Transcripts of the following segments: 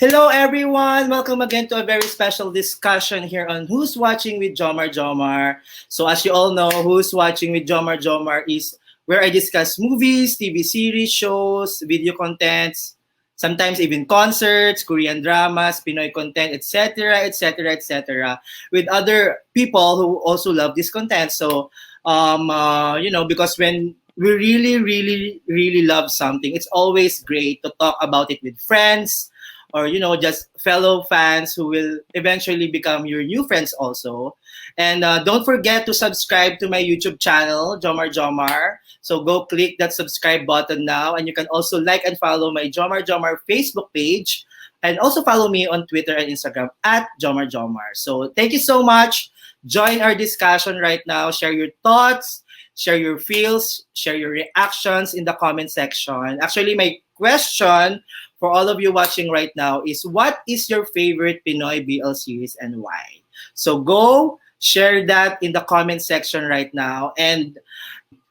Hello, everyone. Welcome again to a very special discussion here on Who's Watching with Jomar Jomar. So, as you all know, Who's Watching with Jomar Jomar is where I discuss movies, TV series, shows, video contents, sometimes even concerts, Korean dramas, Pinoy content, etc., etc., etc., with other people who also love this content. So, because when we really, really, really love something, it's always great to talk about it with friends or just fellow fans who will eventually become your new friends also. And don't forget to subscribe to my YouTube channel, Jomar Jomar. So go click that subscribe button now, and you can also like and follow my Jomar Jomar Facebook page, and also follow me on Twitter and Instagram at Jomar Jomar. So thank you so much. Join our discussion right now. Share your thoughts, share your feels, share your reactions in the comment section. Actually, my question for all of you watching right now is, what is your favorite Pinoy BL series and why? So go share that in the comment section right now. And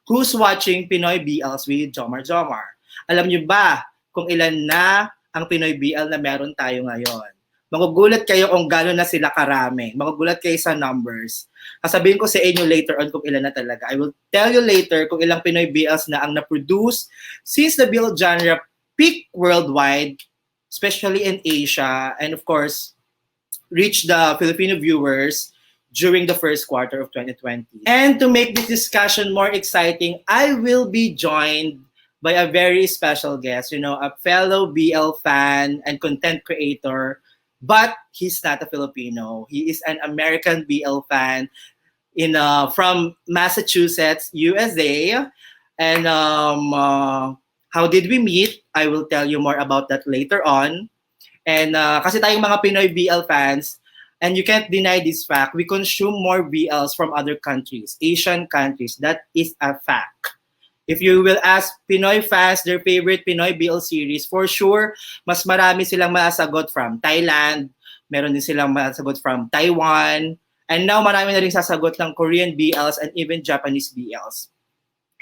who's watching Pinoy BLs with Jomar Jomar? Alam niyo ba kung ilan na ang Pinoy BL na meron tayo ngayon? Magugulat kayo kung gano'n na sila karami. Magugulat kayo sa numbers. Sasabihin ko sa inyo later on kung ilan na talaga. I will tell you later kung ilang Pinoy BLs na ang na-produce since the BL genre peaked worldwide, especially in Asia, and of course, reached the Filipino viewers during the first quarter of 2020. And to make this discussion more exciting, I will be joined by a very special guest, a fellow BL fan and content creator, but he's not a Filipino. He is an American BL fan from Massachusetts, USA. And how did we meet? I will tell you more about that later on. And kasi tayong mga Pinoy BL fans, and you can't deny this fact, we consume more BLs from other countries, Asian countries. That is a fact. If you will ask Pinoy fans their favorite Pinoy BL series, for sure, mas marami silang masasagot from Thailand, meron din silang masasagot from Taiwan, and now marami na rin sasagot ng Korean BLs and even Japanese BLs.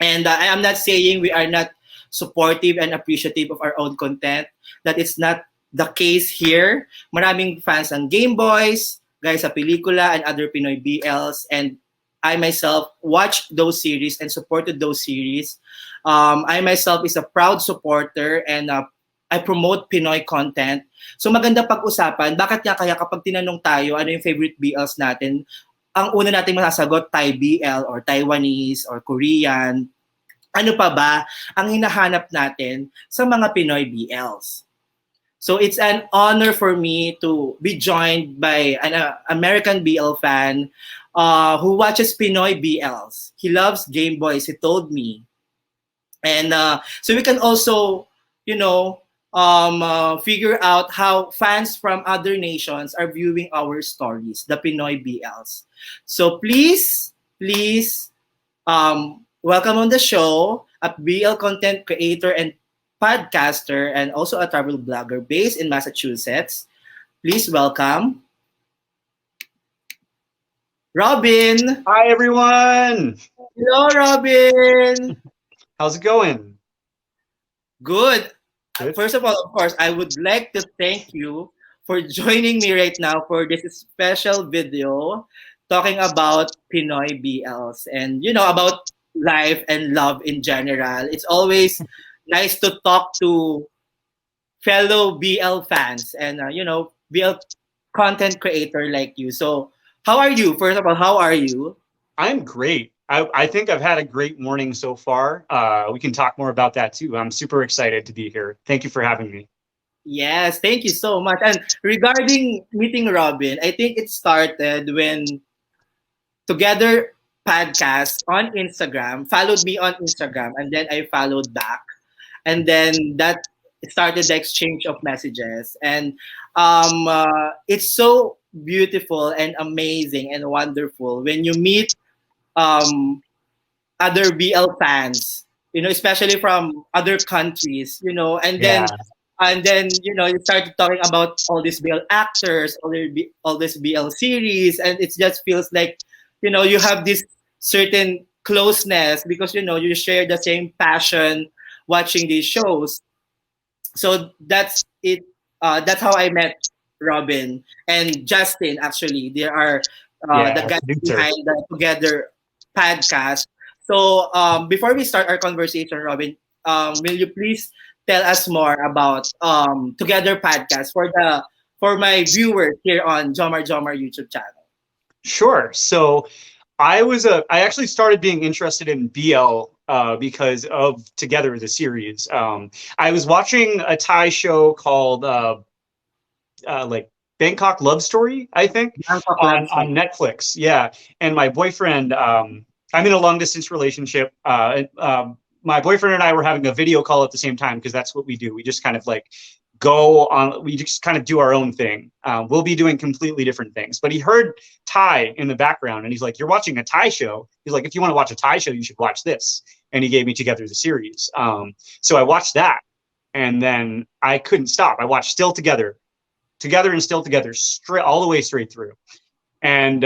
And I am not saying we are not supportive and appreciative of our own content. That is not the case here. Maraming fans ng Game Boys, guys sa pelikula, and other Pinoy BLs. And I myself watched those series and supported those series. I myself is a proud supporter, and I promote Pinoy content. So maganda pag-usapan, bakit nga kaya kapag tinanong tayo ano yung favorite BLs natin, ang una nating masasagot, Thai BL or Taiwanese or Korean. Ano pa ba ang hinahanap natin sa mga Pinoy BLs? So it's an honor for me to be joined by an American BL fan who watches Pinoy BLs. He loves Game Boys, he told me. And so we can also, figure out how fans from other nations are viewing our stories, the Pinoy BLs. So please, welcome on the show, a BL content creator and podcaster, and also a travel blogger based in Massachusetts. Please welcome Robin. Hi, everyone. Hello, Robin. How's it going? Good. Good. First of all, of course, I would like to thank you for joining me right now for this special video talking about Pinoy BLs and, about life and love in general. It's always nice to talk to fellow BL fans and, BL content creator like you. So how are you? First of all, how are you? I'm great. I think I've had a great morning so far. We can talk more about that too. I'm super excited to be here. Thank you for having me. Yes, thank you so much. And regarding meeting Robin, I think it started when Together Podcast on Instagram followed me on Instagram, and then I followed back. And then that started the exchange of messages. And it's so beautiful and amazing and wonderful when you meet other BL fans, especially from other countries, Yeah. and then you started talking about all these BL actors, all this BL series, and it just feels like you have this certain closeness because you share the same passion watching these shows. So that's it. that's how I met Robin and Justin. Actually, they are Yeah, the our guys producer. behind the Together podcast. So before we start our conversation, Robin, will you please tell us more about Together podcast for my viewers here on Jomar Jomar YouTube channel? Sure. So I actually started being interested in BL because of Together the series. I was watching a Thai show called like Bangkok Love Story, I think, Bangkok Love on Story. Netflix. Yeah, and my boyfriend, I'm in a long distance relationship. My boyfriend and I were having a video call at the same time because that's what we do. We just kind of like go on. We just kind of do our own thing. We'll be doing completely different things. But he heard Thai in the background, and he's like, "You're watching a Thai show." He's like, "If you want to watch a Thai show, you should watch this." And he gave me Together the series. So I watched that, and then I couldn't stop. I watched Still Together, Together and Still Together, straight all the way straight through. And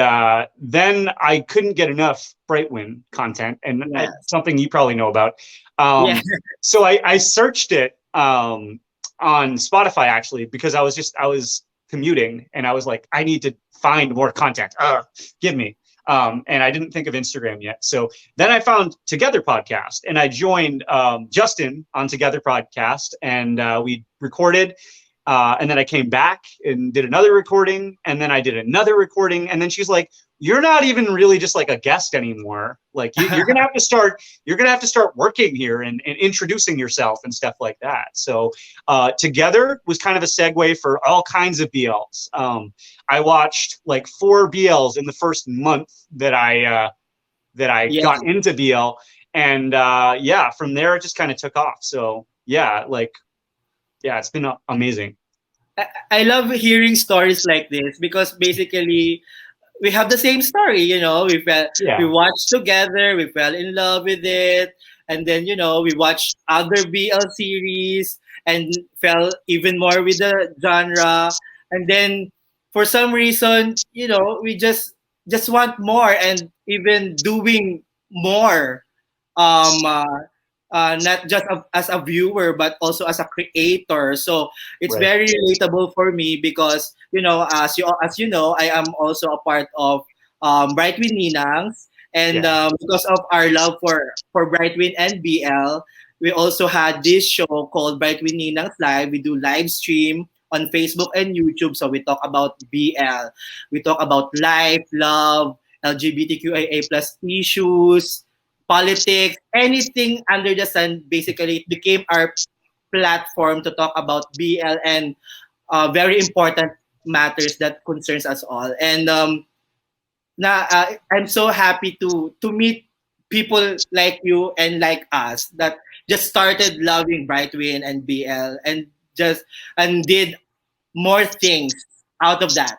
then I couldn't get enough Brightwind content, and Yes. something you probably know about. Yeah. So I searched it on Spotify actually because I was commuting and I was like, I need to find more content. Give me. And I didn't think of Instagram yet. So then I found Together Podcast and I joined Justin on Together Podcast and we recorded. And then I came back and did another recording, and then I did another recording, and then she's like, "You're not even really just like a guest anymore. Like you're gonna have to start. You're gonna have to start working here and introducing yourself and stuff like that." So Together was kind of a segue for all kinds of BLs. I watched like 4 BLs in the first month that I Yeah. got into BL, and yeah, from there it just kind of took off. So yeah, like yeah, it's been amazing. I love hearing stories like this because basically we have the same story. We Yeah, watched together, we fell in love with it, and then we watched other BL series and fell even more with the genre, and then for some reason, we just want more and even doing more. Um, uh, not just as a viewer but also as a creator. So it's right. very relatable for me because as you know, I am also a part of Brightwin Ninangs, and Yeah, because of our love for Brightwin and BL, we also had this show called Brightwin Ninangs Live. We do live stream on Facebook and YouTube. So we talk about BL, we talk about life, love, LGBTQIA plus issues, politics, anything under the sun. Basically, it became our platform to talk about BL and very important matters that concerns us all. And I'm so happy to meet people like you and like us that just started loving Brightwin and BL and just and did more things out of that.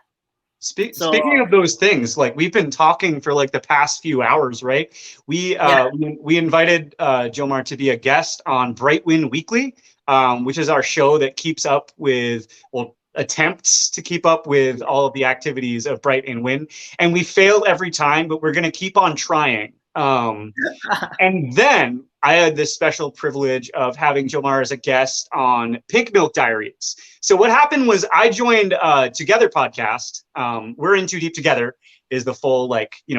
So Speaking of those things, like we've been talking for like the past few hours, right? yeah, We invited Jomar to be a guest on Brightwind Weekly, which is our show that keeps up with, well, attempts to keep up with all of the activities of Bright and Win, and we fail every time, but we're going to keep on trying. And then I had this special privilege of having Jomar as a guest on Pink Milk Diaries. So what happened was I joined Together podcast. We're in Too Deep Together is the full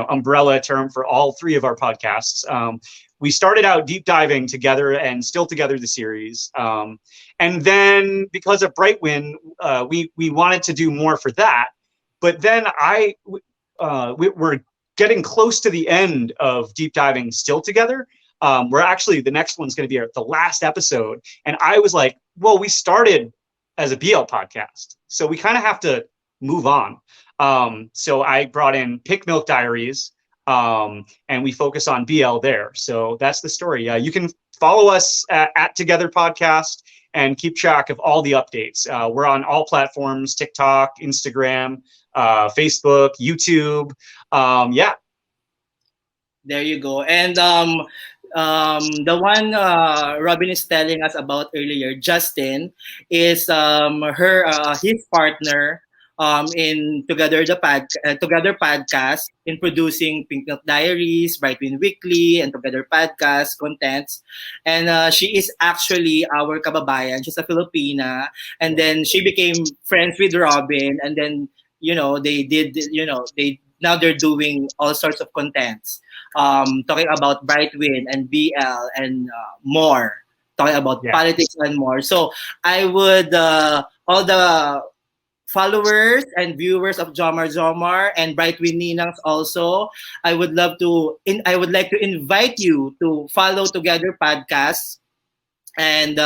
umbrella term for all 3 of our podcasts. We started out deep diving Together and Still Together the series, and then because of Brightwind, we wanted to do more for that. But then we're getting close to the end of deep diving Still Together. We're actually, the next one's going to be the last episode. And I was like, well, we started as a BL podcast, so we kind of have to move on. So I brought in Pink Milk Diaries, and we focus on BL there. So that's the story. You can follow us at Together Podcast and keep track of all the updates. We're on all platforms: TikTok, Instagram, Facebook, YouTube. Yeah. there you go. And the one Robin is telling us about earlier, Justin, is his partner in Together Podcast in producing Pink Milk Diaries, Brightwin Weekly, and Together Podcast contents. And she is actually our kababayan. She's a Filipina, and then she became friends with Robin, and then they now they're doing all sorts of contents, talking about Brightwin and BL and more, talking about Yeah. politics and more. So I would all the followers and viewers of Jomar Jomar and Brightwin Ninangs also, I would like to invite you to follow Together Podcasts, and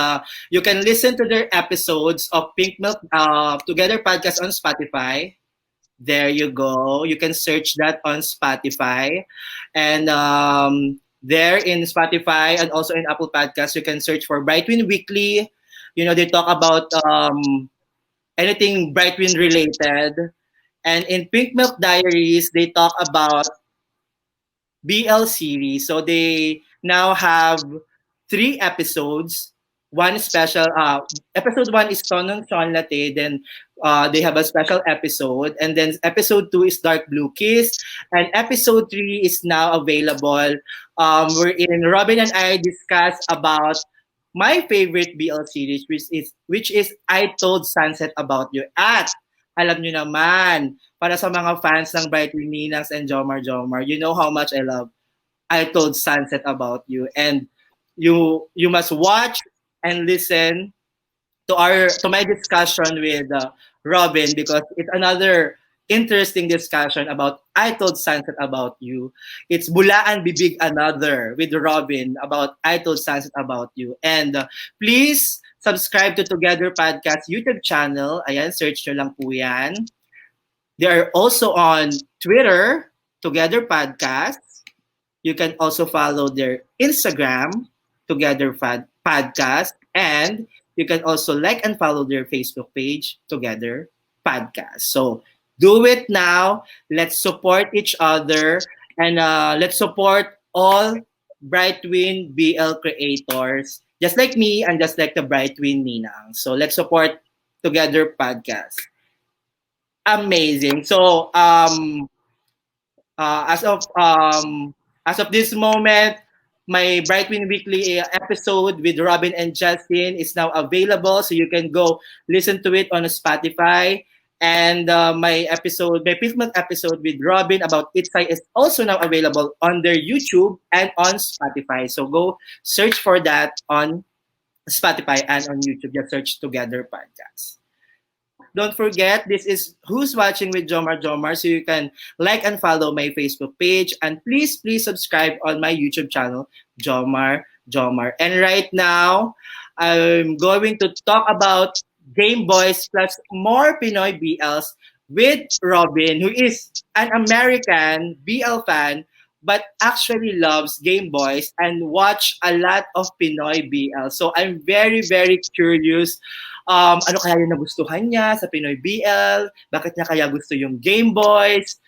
you can listen to their episodes of Pink Milk Together Podcast on Spotify. There you go. You can search that on Spotify, and there in Spotify and also in Apple Podcasts, you can search for Brightwin Weekly. They talk about anything Brightwin related. And in Pink Milk Diaries, they talk about BL series. So they now have 3 episodes. One special episode 1 is Tonong Chon Latte, then they have a special episode, and then episode 2 is Dark Blue Kiss, and episode 3 is now available. Wherein Robin and I discuss about my favorite BL series, which is I Told Sunset About You. At alam nyo naman, para sa mga fans ng Brightwin Ninangs and Jomar Jomar, you know how much I love I Told Sunset About You, and you must watch and listen to my discussion with Robin, because it's another interesting discussion about I Told Sunset About You. It's Bulaan Bibig Another with Robin about I Told Sunset About You. And please subscribe to Together Podcast YouTube channel. Ayan, search nyo lang po yan. They are also on Twitter, Together Podcasts. You can also follow their Instagram, Together Podcast, and you can also like and follow their Facebook page, Together Podcast. So do it now. Let's support each other, and let's support all Brightwin BL creators, just like me and just like the Brightwin Ninang. So let's support Together Podcast. Amazing. So uh, as of um, as of this moment, my Brightwin Weekly episode with Robin and Justin is now available, so you can go listen to it on Spotify. And my Pigment episode with Robin about Itsai is also now available on their YouTube and on Spotify. So go search for that on Spotify and on YouTube. Just search Together Podcast. Don't forget, this is Who's Watching with Jomar Jomar, so you can like and follow my Facebook page, and please subscribe on my YouTube channel, Jomar Jomar. And right now, I'm going to talk about Game Boys plus more Pinoy BLs with Robin, who is an American BL fan but actually loves Game Boys and watch a lot of Pinoy BL. So I'm very curious. Ano kaya yung nagustuhan niya sa Pinoy BL? Bakit niya kaya gusto yung Game Boys?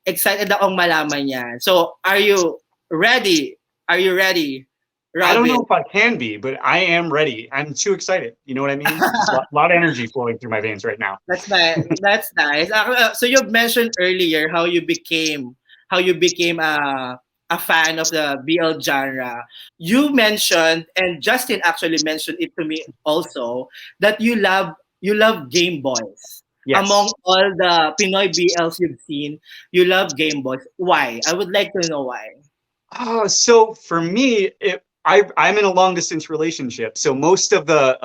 Excited akong malaman yan. So, are you ready? Are you ready, Robin? I don't know if I can be, but I am ready. I'm too excited. You know what I mean? A lot of energy flowing through my veins right now. That's nice. That's nice. So you mentioned earlier how you became a fan of the BL genre. You mentioned, and Justin actually mentioned it to me also, that you love Game Boys. Yes. Among all the Pinoy BLs you've seen, you love Game Boys. Why? I would like to know why. So for me, I'm in a long distance relationship. So most of the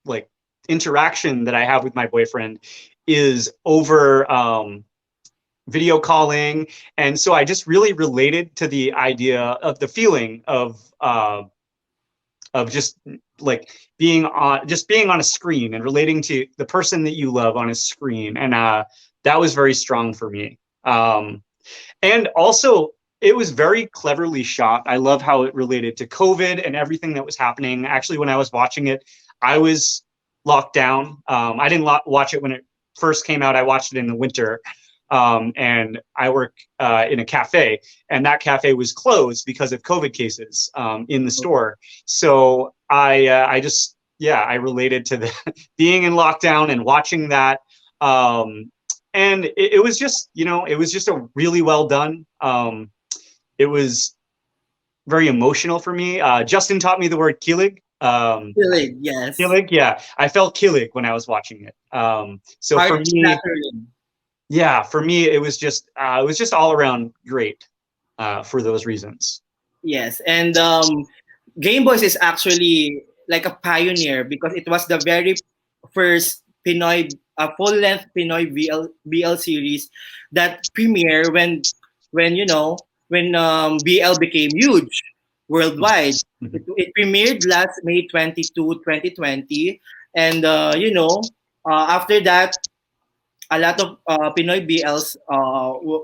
like interaction that I have with my boyfriend is over video calling, and so I just really related to the idea of the feeling of just like being on a screen and relating to the person that you love on a screen, and that was very strong for me. And also, it was very cleverly shot. I love how it related to COVID and everything that was happening. Actually, when I was watching it, I was locked down. I didn't watch it when it first came out. I watched it in the winter. And I work in a cafe, and that cafe was closed because of COVID cases in the store. So I related to the being in lockdown and watching that And it was just, it was just a really well done. It was very emotional for me. Justin taught me the word kilig. Really, yes. Kilig, yeah. I felt kilig when I was watching it. So for Heart me, shattering. yeah, for me, it was just all around great for those reasons. Yes, and Game Boys is actually like a pioneer because it was the very first Pinoy full-length Pinoy BL series that premiere when BL became huge worldwide. Mhm. It premiered last May 22, 2020, and after that a lot of Pinoy BLs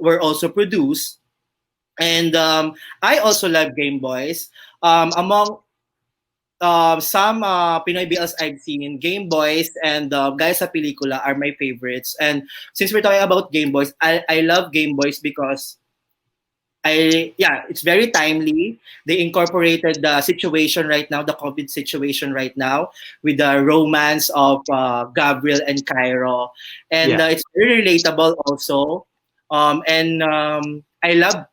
were also produced. And I also love Game Boys. Among some Pinoy BLs I've seen, Game Boys and Guys sa Pelikula are my favorites. And since we're talking about Game Boys, I love Game Boys because it's very timely. They incorporated the situation right now, the COVID situation right now, with the romance of Gabriel and Cairo, and Yeah, it's very relatable also. And I love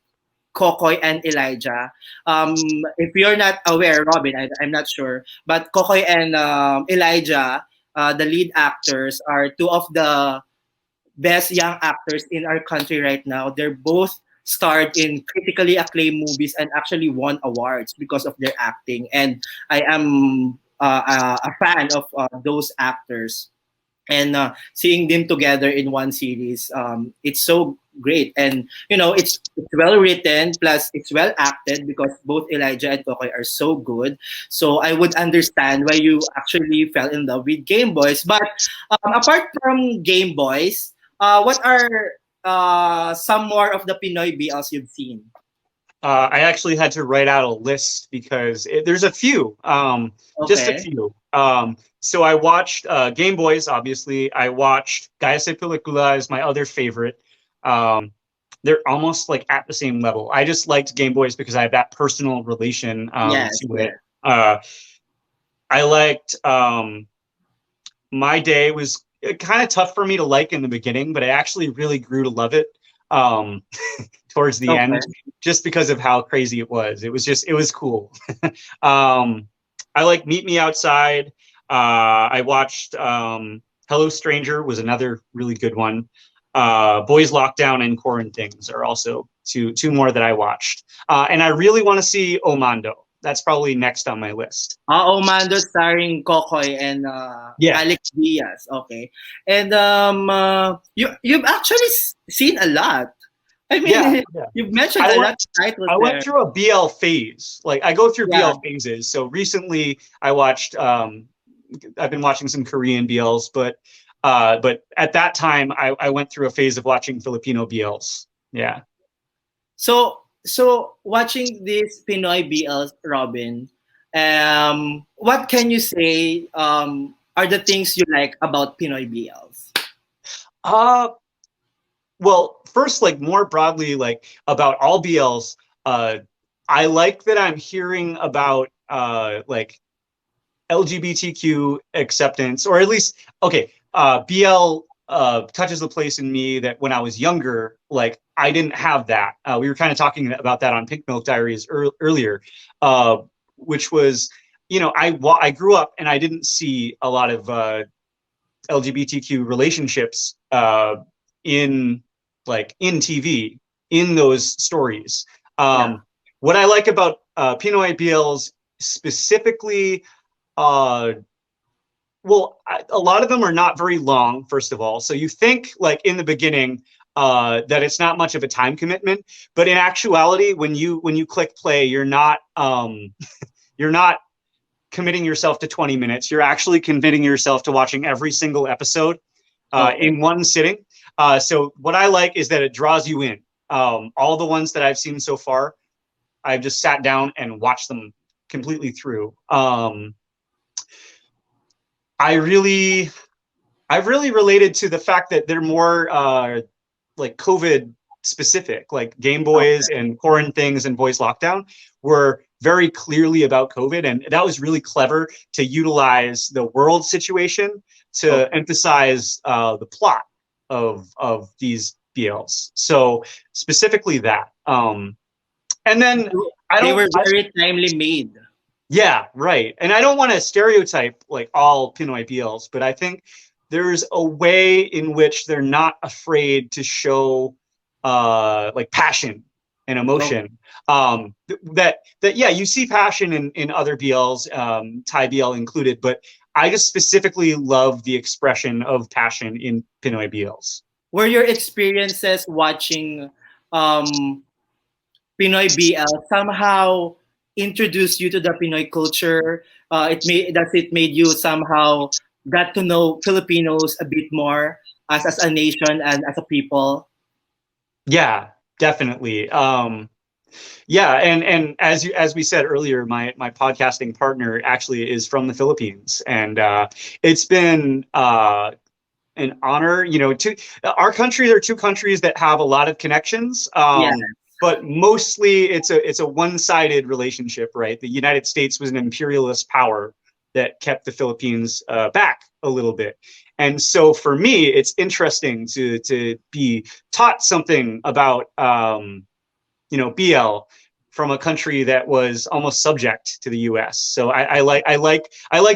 Kokoy and Elijah. If you're not aware, Robin, I'm not sure, but Kokoy and Elijah, the lead actors, are two of the best young actors in our country right now. They're both starred in critically acclaimed movies and actually won awards because of their acting. And I am a fan of those actors. And seeing them together in one series, it's so great. And it's well written, plus it's well acted because both Elijah and Kokoy are so good. So I would understand why you actually fell in love with Game Boys. But apart from Game Boys, what are some more of the Pinoy BLs you've seen? I actually had to write out a list because there's a few, just a Okay. few. So I watched Game Boys, obviously. I watched Gaya se Pelicula is my other favorite. They're almost like at the same level. I just liked Game Boys because I have that personal relation Yes, to it. yes. I liked My Day was kind of tough for me to like in the beginning, but I actually really grew to love it um, towards the Okay. end, just because of how crazy it was. It was cool. um, I like Meet Me Outside. I watched Hello Stranger was another really good one. Boys Lockdown and Quarantines are also two more that I watched. And I really want to see Omando. That's probably next on my list. Mando starring Kokoy and Yeah. Alex Diaz. Okay, and you've actually seen a lot. I Yeah, mean, yeah. you've mentioned I a lot went of titles I went there. through a BL phase. Like I go through Yeah. BL phases. So recently I watched I've been watching some Korean BLs, but at that time I went through a phase of watching Filipino BLs. Yeah. So watching this Pinoy BLs, Robin, what can you say are the things you like about Pinoy BLs? Uh well, first, like more broadly, like about all BLs, I like that I'm hearing about like LGBTQ acceptance, or at least, okay, BL touches the place in me that when I was younger, like I didn't have that. We were kind of talking about that on Pink Milk Diaries earlier, uh, which was, I grew up and I didn't see a lot of LGBTQ relationships in in TV in those stories. Yeah. What I like about Pinoy BLs specifically, uh, a lot of them are not very long, first of all. So you think like in the beginning that it's not much of a time commitment, but in actuality, when you click play, you're not committing yourself to 20 minutes. You're actually committing yourself to watching every single episode Okay. in one sitting. So what I like is that it draws you in. All the ones that I've seen so far, I've just sat down and watched them completely through. I really, I've really related to the fact that they're more like COVID specific, like Game Boys Okay. and Quarantine Things and Boys Lockdown were very clearly about COVID. And that was really clever to utilize the world situation to Okay. emphasize the plot. of these BLs. So specifically that. And then I They don't. were very timely made. Yeah, right. And I don't want to stereotype like all Pinoy BLs, but I think there's a way in which they're not afraid to show like passion and Oh, emotion. That yeah, you see passion in other BLs, Thai BL included, but I just specifically love the expression of passion in Pinoy BLs. were your experiences watching um, Pinoy BL somehow introduce you to the Pinoy culture? It made you somehow got to know Filipinos a bit more as a nation and as a people. Yeah, definitely. Yeah, and as we said earlier, my podcasting partner actually is from the Philippines, and it's been an honor. You know, to our country, there are two countries that have a lot of connections. Yeah, But mostly it's a one-sided relationship, right? The United States was an imperialist power that kept the Philippines back a little bit. And so for me, it's interesting to be taught something about BL from a country that was almost subject to the U.S. So I like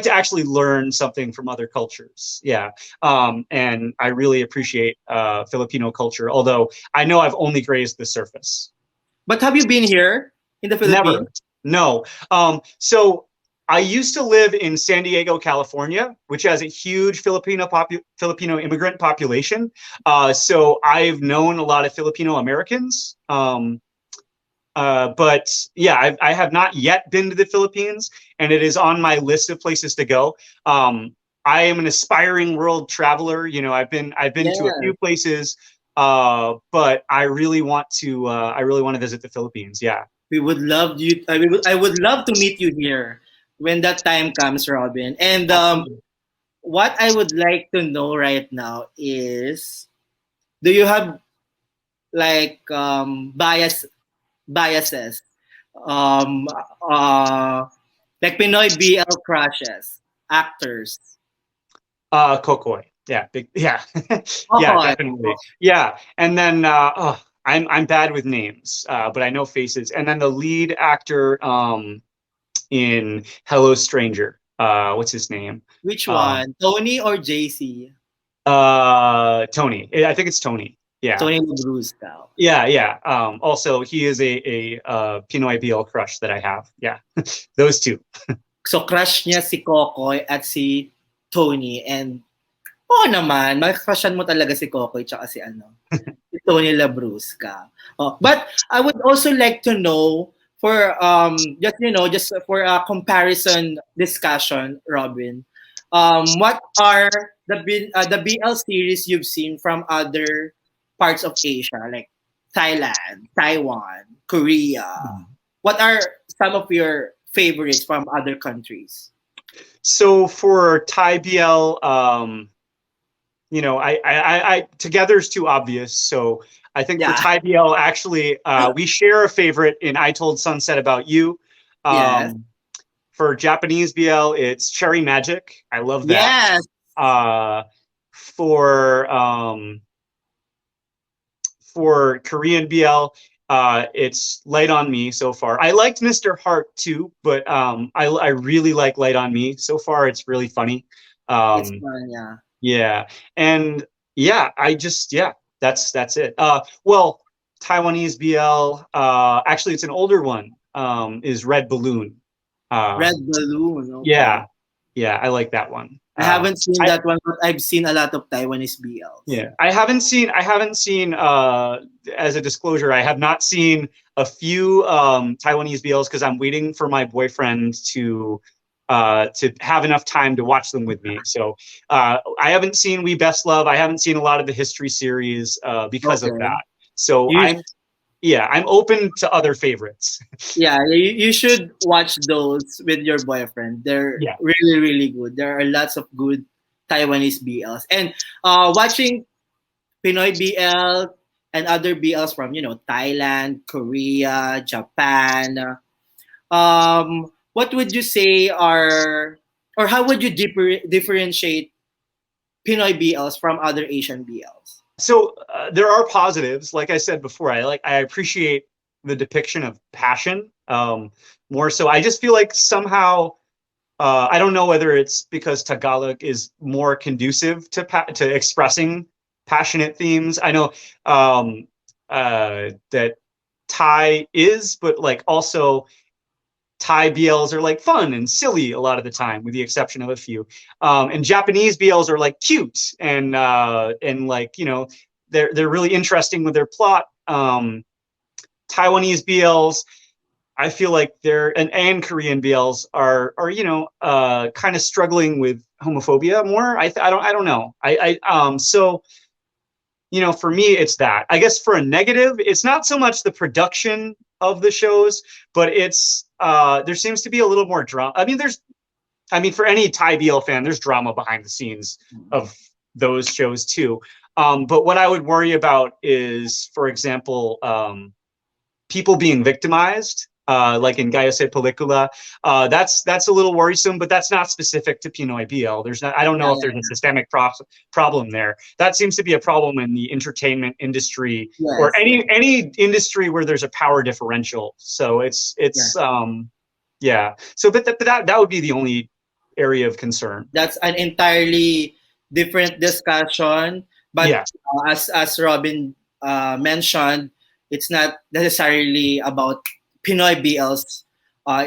to actually learn something from other cultures. Yeah, and I really appreciate Filipino culture. Although I know I've only grazed the surface. but have you been here in the Philippines? Never. No. So I used to live in San Diego, California, which has a huge Filipino immigrant population. So I've known a lot of Filipino Americans. But yeah, I have not yet been to the Philippines, and it is on my list of places to go. I am an aspiring world traveler. You know, I've been to a Yeah, few places, but I really want to visit the Philippines. Yeah. we would love you. I would love to meet you here when that time comes, Robin. And Absolutely. what I would like to know right now is, do you have like biases, um, uh, like Pinoy BL crushes, actors? Kokoi. Yeah, big, yeah, yeah, Okay. definitely. Yeah, and then I'm bad with names, but I know faces. And then the lead actor in Hello Stranger. What's his name? Which Um, one, Tony or JC? Tony. I think it's Tony. Yeah, Tony Labrusca. yeah, yeah. Also, he is a Pinoy BL crush that I have. Yeah, those two. So crush niya si Kokoy at si Tony. And oo naman, mag-crushan mo talaga si Kokoy tsaka si si Tony Labrusca. Oh, but I would also like to know, for just for a comparison discussion, Robin, what are the BL series you've seen from other parts of Asia, like Thailand, Taiwan, Korea? What are some of your favorites from other countries? So for Thai BL, together is too obvious. So I think for Yeah. Thai BL, actually, we share a favorite in I Told Sunset About You. Yes. Um, for Japanese BL, it's Cherry Magic. I love that. Yes. Uh, for for Korean BL, it's Light on Me so far. I liked Mr. Heart too, but I really like Light on Me so far. It's really funny. It's Um, fun, yeah. yeah, and yeah, that's it. Well, Taiwanese BL. Actually, it's an older one. Is Red Balloon. Red Um, Balloon, okay. yeah, yeah, I like that one. I haven't seen I that one, but I've seen a lot of Taiwanese BLs. Yeah, I haven't seen as a disclosure, I have not seen a few Taiwanese BLs because I'm waiting for my boyfriend to have enough time to watch them with me. So I haven't seen We Best Love. I haven't seen a lot of the history series because of Okay. that. So You I'm open to other favorites. Yeah, you should watch those with your boyfriend. They're Yeah. really, really good. There are lots of good Taiwanese BLs. And watching Pinoy BL and other BLs from, Thailand, Korea, Japan, what would you say are, or how would you differentiate Pinoy BLs from other Asian BLs? So there are positives. Like I said before, I appreciate the depiction of passion more so. I just feel like somehow I don't know whether it's because Tagalog is more conducive to expressing passionate themes. I know that Thai is, but like also Thai BLs are like fun and silly a lot of the time, with the exception of a few. And Japanese BLs are like cute and like, you know, they're really interesting with their plot. Taiwanese BLs, I feel like and Korean BLs are you know kind of struggling with homophobia more. I don't know. So you know, for me, it's that. I guess for a negative, it's not so much the production of the shows, but it's there seems to be a little more drama. I mean, for any Thai BL fan, there's drama behind the scenes of those shows too. But what I would worry about is, for example, people being victimized, like in Gaya Se Pelicula. That's a little worrisome, but that's not specific to Pinoy BL. There's not. I don't Yeah, know if there's yeah, a systemic problem there. That seems to be a problem in the entertainment industry or yes, yes, any industry where there's a power differential. So yeah. yeah. So but that would be the only area of concern. That's an entirely different discussion. But Yes. as Robin mentioned, it's not necessarily about Pinoy BLs.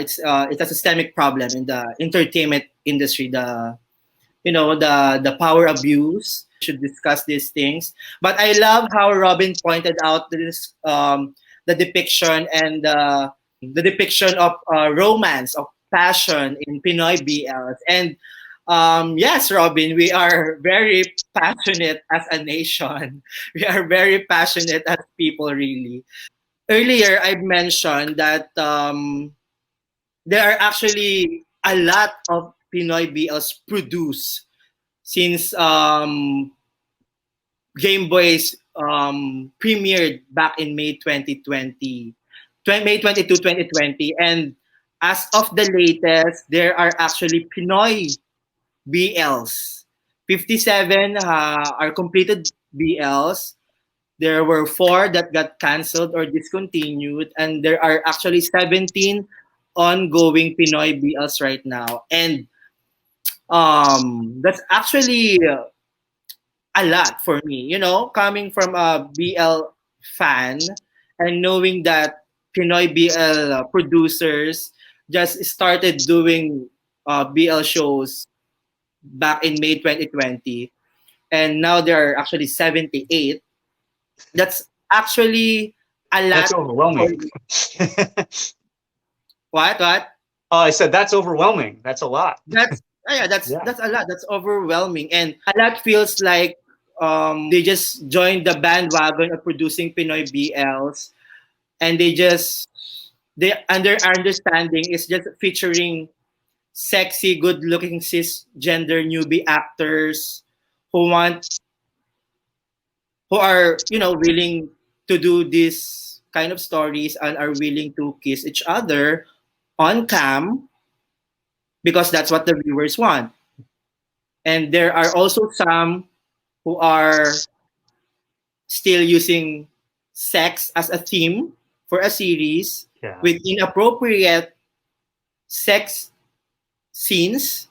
It's a systemic problem in the entertainment industry. The power abuse. We should discuss these things. But I love how Robin pointed out this the depiction and the depiction of romance, of passion in Pinoy BLs. And yes, Robin, we are very passionate as a nation. We are very passionate as people, really. Earlier, I mentioned that there are actually a lot of Pinoy BLs produced since Game Boys premiered back in May 2020, May 22, 2020. And as of the latest, there are actually Pinoy BLs. 57 are completed BLs. There were 4 that got canceled or discontinued, and there are actually 17 ongoing Pinoy BLs right now. And that's actually a lot for me, coming from a BL fan and knowing that Pinoy BL producers just started doing BL shows back in May 2020, and now there are actually 78. That's actually a That's lot. For overwhelming. what? I said that's overwhelming. That's a lot. That's yeah, that's Yeah. that's a lot. That's overwhelming, and a lot feels like they just joined the bandwagon of producing Pinoy BLs, and they under understanding is just featuring sexy, good-looking cisgender newbie actors who want who are willing to do this kind of stories and are willing to kiss each other on cam because that's what the viewers want. And there are also some who are still using sex as a theme for a series Yeah. with inappropriate sex scenes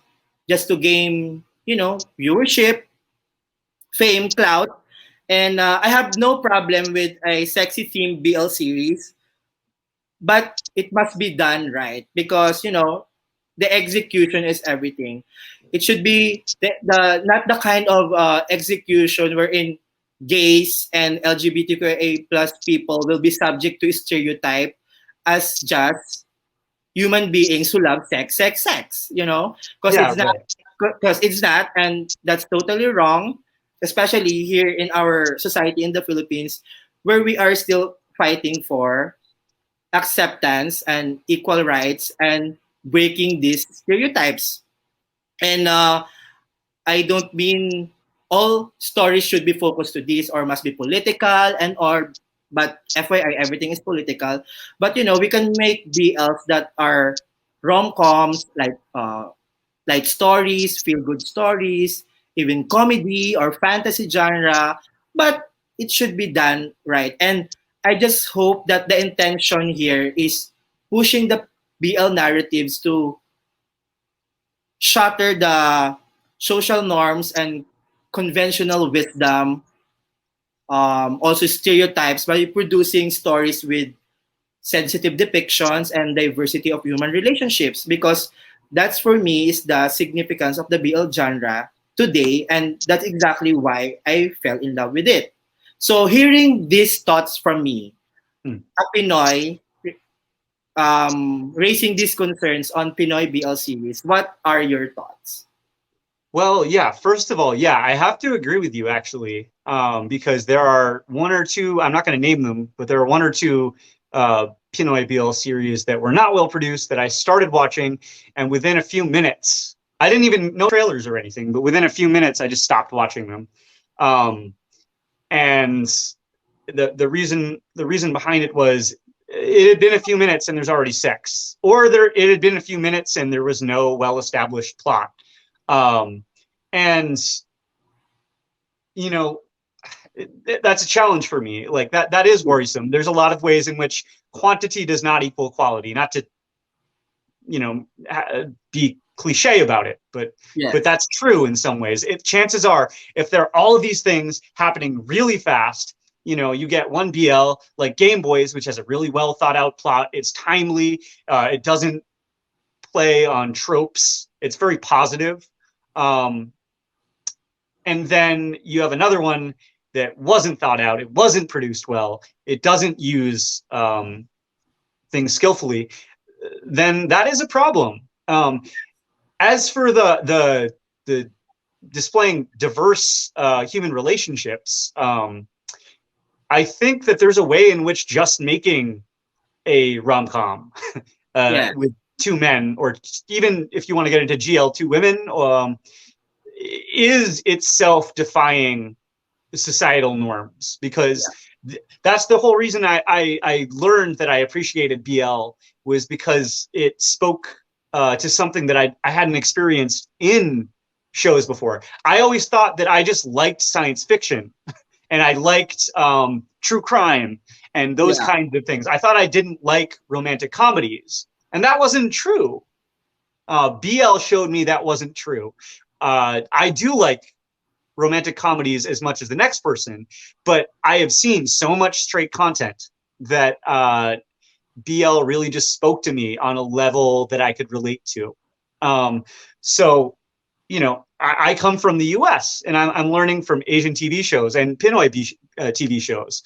just to gain, viewership, fame, clout. And I have no problem with a sexy theme BL series, but it must be done right because the execution is everything. It should be the not the kind of execution wherein gays and LGBTQIA plus people will be subject to stereotype as just human beings who love sex, sex, sex. Because Yeah. it's not, Right. and that's totally wrong, especially here in our society in the Philippines, where we are still fighting for acceptance and equal rights and breaking these stereotypes. And I don't mean all stories should be focused to this or must be political but FYI everything is political. But we can make BLs that are rom-coms like stories, feel good stories, even comedy or fantasy genre. But it should be done right. And I just hope that the intention here is pushing the BL narratives to shatter the social norms and conventional wisdom, also stereotypes, by producing stories with sensitive depictions and diversity of human relationships, because that's for me is the significance of the BL genre today, and that's exactly why I fell in love with it. So hearing these thoughts from me, Hmm. a Pinoy, raising these concerns on Pinoy BL series, what are your thoughts? Well, yeah, first of all, yeah, I have to agree with you actually, because there are one or two, I'm not going to name them, but there are one or two Pinoy BL series that were not well produced that I started watching, and within a few minutes, I didn't even know trailers or anything, but within a few minutes, I just stopped watching them. Um, and the reason behind it was it had been a few minutes and there's already sex, or it had been a few minutes and there was no well established plot. Um, and you know, that's a challenge for me. Like that is worrisome. There's a lot of ways in which quantity does not equal quality. Not to be cliche about it, but Yes. that's true in some ways. If chances are, if there are all of these things happening really fast, you get one BL like Game Boys, which has a really well thought out plot. It's timely. It doesn't play on tropes. It's very positive. Um, and then you have another one that wasn't thought out. It wasn't produced well. It doesn't use things skillfully. Then that is a problem. As for the displaying diverse human relationships, I think that there's a way in which just making a rom-com Yes. with two men, or even if you want to get into GL, two women, is itself defying societal norms, because that's the whole reason I learned that I appreciated BL, was because it spoke to something that I hadn't experienced in shows before. I always thought that I just liked science fiction and I liked true crime and those Yeah. kinds of things. I thought I didn't like romantic comedies, and that wasn't true. BL showed me that wasn't true. I do like romantic comedies as much as the next person, but I have seen so much straight content that BL really just spoke to me on a level that I could relate to. So, I come from the US and I'm learning from Asian TV shows and Pinoy TV shows.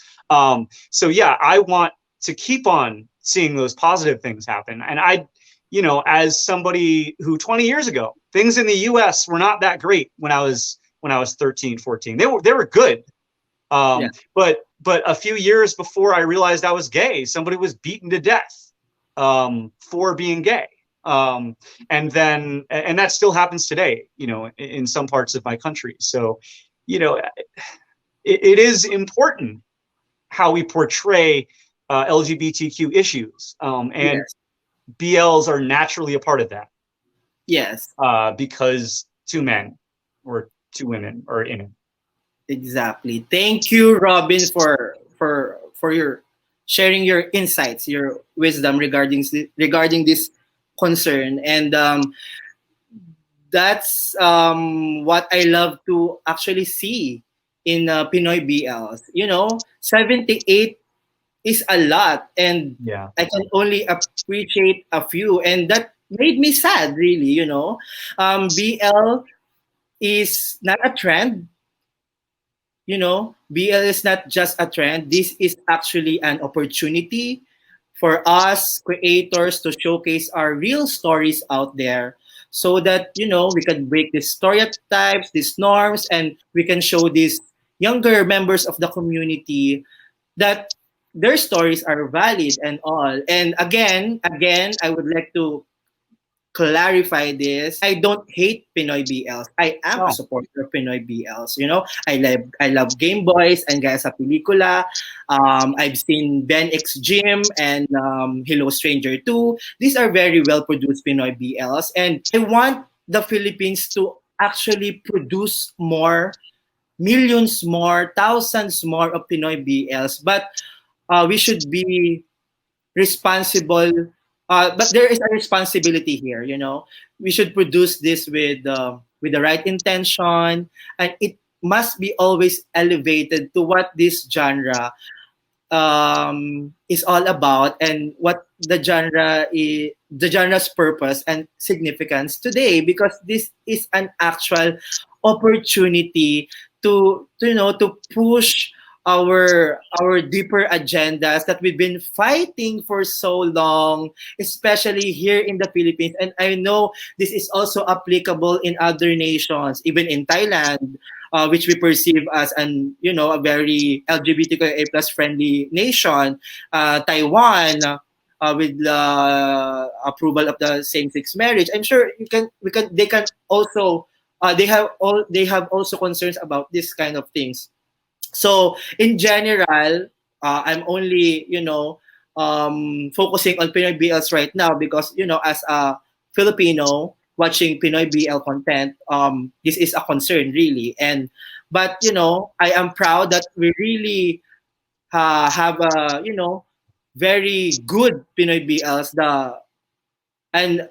So yeah, I want to keep on seeing those positive things happen. And as somebody who 20 years ago, things in the US were not that great when I was 13, 14. They were good. Yeah. But a few years before I realized I was gay, somebody was beaten to death for being gay. And that still happens today, in some parts of my country. So, it is important how we portray LGBTQ issues. And Yes. BLs are naturally a part of that, Yes. because two men or two women are in it. Exactly. Thank you, Robin, for your sharing your insights, your wisdom regarding this concern, and that's what I love to actually see in Pinoy BLs. 78 is a lot, and Yeah. I can only appreciate a few, and that made me sad. Really, BL is not a trend. BL is not just a trend. This is actually an opportunity for us creators to showcase our real stories out there, so that, we can break these stereotypes, these norms, and we can show these younger members of the community that their stories are valid and all. And again, I would like to clarify this. I don't hate Pinoy BLs. I am a Oh, supporter of Pinoy BLs. I love Game Boys and Gaya sa Pelikula. I've seen Ben X Gym and Hello Stranger 2. These are very well produced Pinoy BLs, and I want the Philippines to actually produce more millions more, thousands more of Pinoy BLs, but we should be responsible. But there is a responsibility here. We should produce this with the right intention, and it must be always elevated to what this genre is all about, and what the genre's purpose and significance today, because this is an actual opportunity to push our deeper agendas that we've been fighting for so long, especially here in the Philippines. And I know this is also applicable in other nations, even in Thailand, which we perceive as a very LGBTQIA plus friendly nation. Taiwan, with the approval of the same-sex marriage. I'm sure they can also they have also concerns about this kind of things. So in general, I'm only focusing on Pinoy BLs right now, because as a Filipino watching Pinoy BL content, this is a concern really. But I am proud that we really have a very good Pinoy BLs. And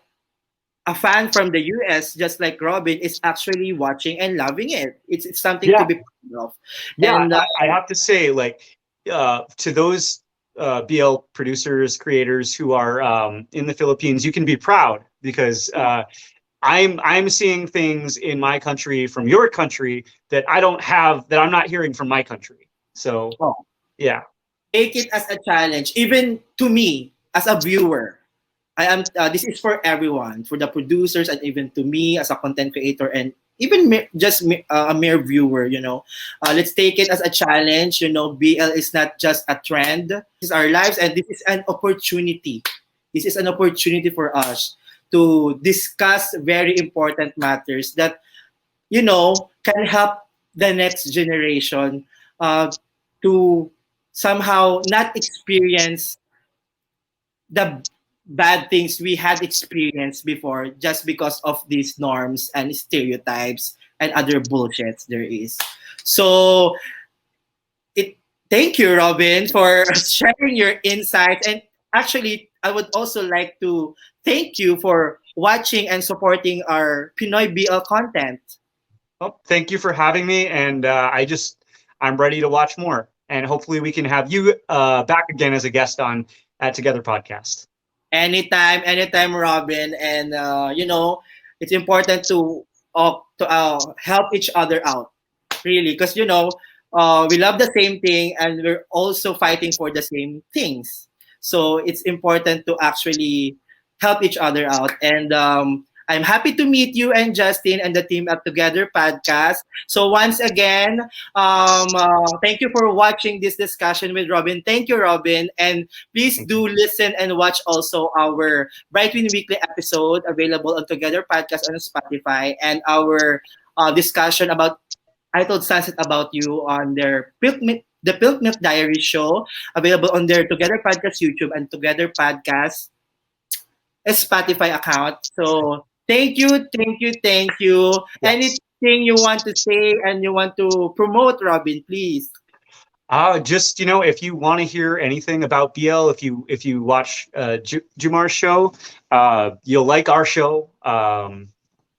a fan from the US, just like Robin, is actually watching and loving it. It's something to Yeah, be proud of. yeah. And I have to say, like, to those BL producers, creators who are in the Philippines, you can be proud because I'm seeing things in my country from your country that I don't have, that I'm not hearing from my country. So oh, yeah. take it as a challenge, even to me as a viewer. I am. This is for everyone, for the producers, and even to me as a content creator, and even a mere viewer. Let's take it as a challenge. BL is not just a trend. This is our lives, and this is an opportunity. This is an opportunity for us to discuss very important matters that can help the next generation to somehow not experience the bad things we had experienced before, just because of these norms and stereotypes and other bullshits there is. So it thank you, Robin, for sharing your insights. And actually, I would also like to thank you for watching and supporting our Pinoy BL content. Well, thank you for having me, and I'm ready to watch more, and hopefully we can have you back again as a guest on at Together Podcast. Anytime, Robin. And it's important to help each other out, really, because we love the same thing, and we're also fighting for the same things. So it's important to actually help each other out. And I'm happy to meet you and Justin and the team at Together Podcast. So once again, thank you for watching this discussion with Robin. Thank you, Robin. And please Thank you. do listen and watch also our Brightwin Weekly episode, available on Together Podcast on Spotify, and our discussion about I Told Sunset About You on the Pilk Milk Diary show, available on their Together Podcast YouTube and Together Podcast Spotify account. So thank you. Yes. Anything you want to say and you want to promote, Robin, please. Just if you want to hear anything about BL, if you watch Jumar's show, you'll like our show.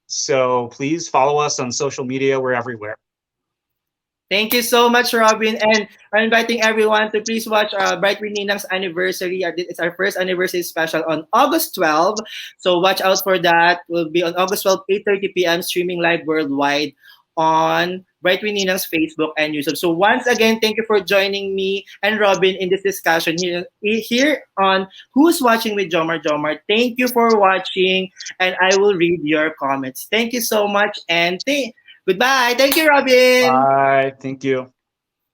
So please follow us on social media. We're everywhere. Thank you so much, Robin. And I'm inviting everyone to please watch Bright with Ninang's anniversary. It's our first anniversary special on August 12th. So watch out for that. We'll be on August 12th, 8:30 p.m., streaming live worldwide on Bright with Ninang's Facebook and YouTube. So once again, thank you for joining me and Robin in this discussion here on Who's Watching with Jomar Jomar. Thank you for watching, and I will read your comments. Thank you so much, and goodbye. Thank you, Robin. Bye. Thank you.